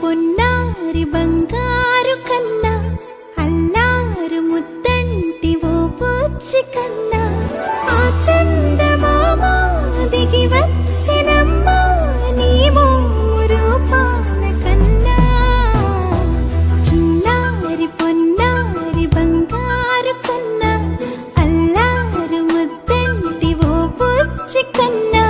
పొన్నారి బంగారు కన్నా అల్లారు ముద్దంటి ఓ పూచి కన్నా ఆ చందమామ దిగి వచ్చినమ్మా నీ రూపాల కన్నా చిన్నారి పొన్నారి బంగారు కన్నా అల్లారు ముద్దంటి ఓ పూచి కన్నా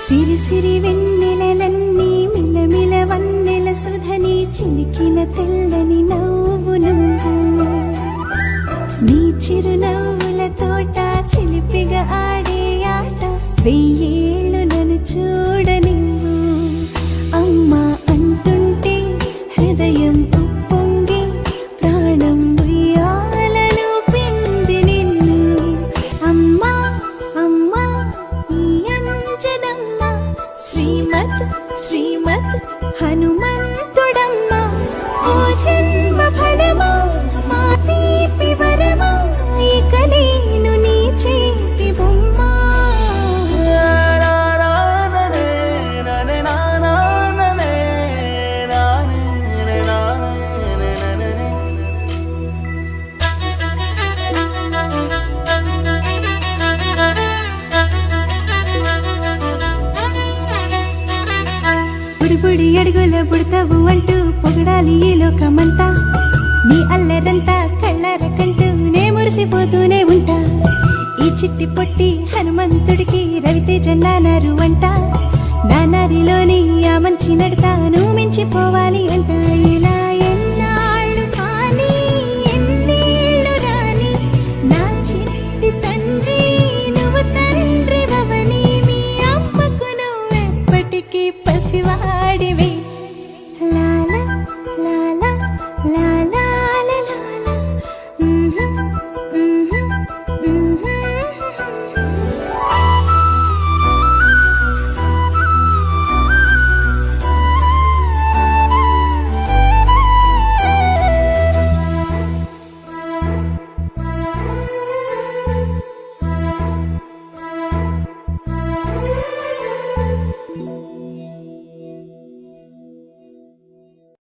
సిరి సిరి వెన్నెలలన్నీ మిలమిల వన్నెల సుధని చిలికిన తెల్లని నవ్వు నువ్వు నీ చిరునవ్వుల తోట చిలిపిగా ఆడే ఆట వెయ్యేళ్ళు నన్ను చూడ నువ్వు అమ్మా అంటుంటే హృదయం ఉప్పొంగి ప్రాణం ఉయ్యాలలో పిండి నిన్ను అమ్మా అమ్మా ఈ అంజనమ్మ శ్రీమత్ శ్రీమత్ హనుమంతుడమ్మా ఓ జన్మ ఫలమా మా తీపి వరమా ఇక నేను నీ చేతి బొమ్మా బుడి అడుగుల బుడతావు అంటూ పొగడాలి ఈ లోకమంతా నీ అల్లరంతా కళ్ళరకంటూ నే మురిసిపోతూనే ఉంటా ఈ చిట్టి పొట్టి హనుమంతుడికి రవితేజ నానారు అంట నానారిలోని ఆ మంచి నడతాను మించిపోవాలి అంట ఇలా ఎన్నాళ్ళు కానీ ఎన్నేళ్ళు రాని నా చిట్టి తండ్రి నువ్వు తండ్రి వవని మీ అమ్మకు నువ్వెప్పటికీ పసివాడివి లాలా లాలా లా